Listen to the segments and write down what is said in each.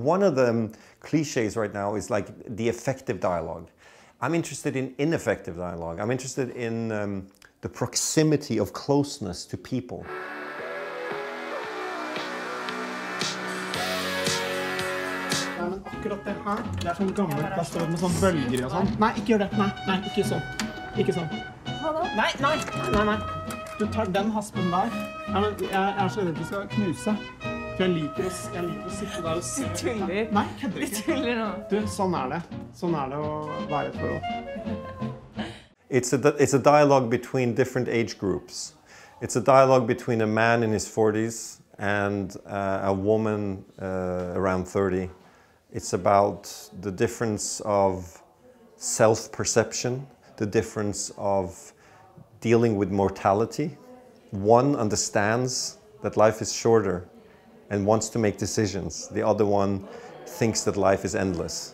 One of the cliches right now is like the effective dialogue. I'm interested in ineffective dialogue. I'm interested in the proximity of closeness to people. Akkurat det her, det sånn gammelt plastråd med sånn bølger og sånn. Nei, ikke gjør det. Nei, ikke sånn. Ikke sånn. Nei. Du tar den haspen der. Jeg så redd du skal knuse. For jeg liker å sitte der og se. Du tuller. Nei, kødder ikke. Du tuller nå. Du, sånn det. Sånn det å være et forhold. It's a dialogue between different age groups. It's a dialogue between a man in his 40s and a woman around 30. It's about the difference of self-perception, the difference of dealing with mortality. One understands that life is shorter and wants to make decisions. The other one thinks that life is endless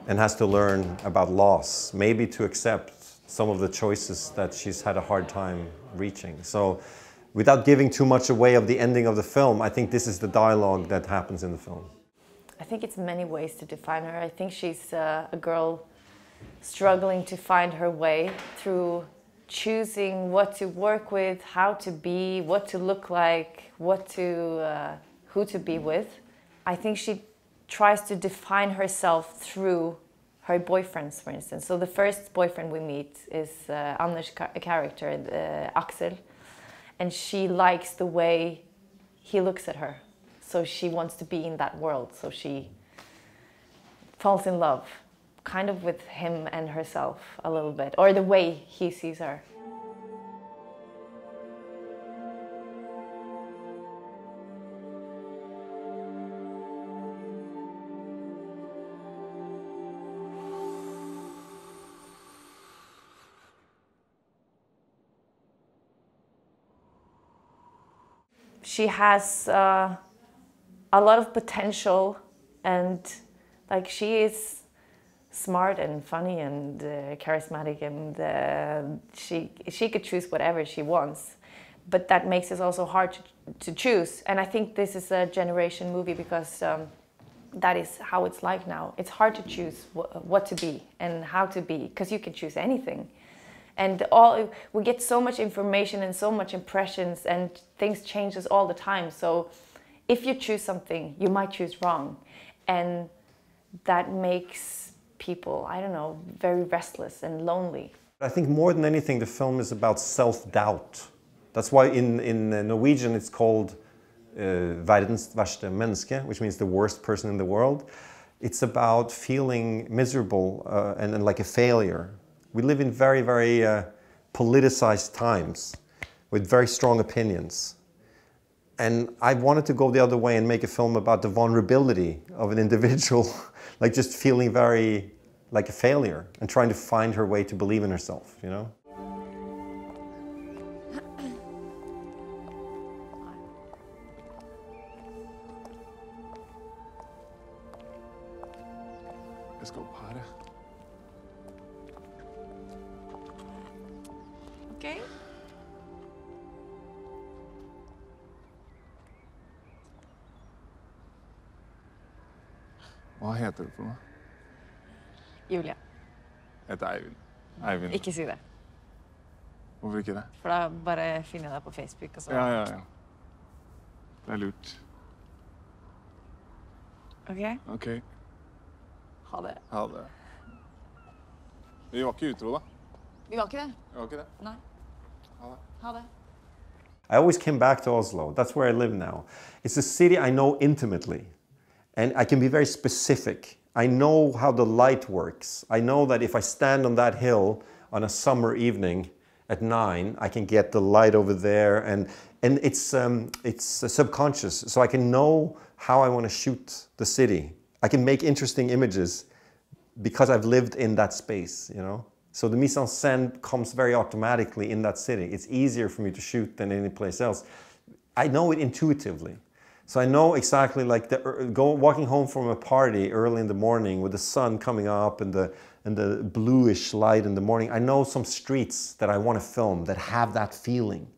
and has to learn about loss, maybe to accept some of the choices that she's had a hard time reaching. So without giving too much away of the ending of the film, I think this is the dialogue that happens in the film. I think it's many ways to define her. I think she's a girl struggling to find her way through choosing what to work with, how to be, what to look like, who to be with. I think she tries to define herself through her boyfriends, for instance. So the first boyfriend we meet is Anders' character, Axel, and she likes the way he looks at her. So she wants to be in that world. So she falls in love, kind of with him and herself a little bit, or the way he sees her. She has a lot of potential, and like she is smart and funny and charismatic, and she could choose whatever she wants, but that makes it also hard to choose. And I think this is a generation movie because that is how it's like now. It's hard to choose what to be and how to be, because you can choose anything. And we get so much information and so much impressions, and things changes all the time. So if you choose something, you might choose wrong. And that makes people, I don't know, very restless and lonely. I think more than anything, the film is about self-doubt. That's why in Norwegian it's called verdens verste menneske, which means the worst person in the world. It's about feeling miserable and like a failure. We live in very, very politicized times with very strong opinions. And I wanted to go the other way and make a film about the vulnerability of an individual, like just feeling very like a failure and trying to find her way to believe in herself, you know? Let's go party. Okay. Hva heter du for noe? Julia, Jeg heter Eivind. Eivind. ikke si det. Hvorfor ikke det? For da bare finner jeg deg på Facebook og så... Ja. Det lurt. Ok, Ok, ha det. ha det. Vi var ikke utro da. Vi var ikke det? Vi var ikke det. Nei. Ha det. Ha det. I always came back to Oslo. That's where I live now. It's a city I know intimately. And I can be very specific. I know how the light works. I know that if I stand on that hill on a summer evening at 9, I can get the light over there, and it's subconscious. So I can know how I want to shoot the city. I can make interesting images because I've lived in that space, you know. So the mise en scène comes very automatically in that city. It's easier for me to shoot than any place else. I know it intuitively. So I know exactly, like walking home from a party early in the morning with the sun coming up and the bluish light in the morning. I know some streets that I want to film that have that feeling,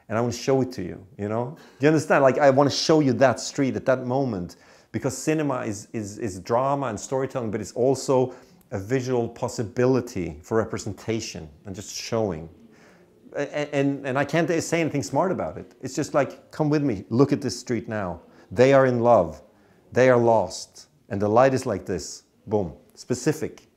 and I want to show it to you. You know? Do you understand? Like I want to show you that street at that moment Because cinema is drama and storytelling, but it's also a visual possibility for representation and just showing. And I can't say anything smart about it. It's just like, come with me, look at this street now. They are in love, they are lost, and the light is like this, boom, specific.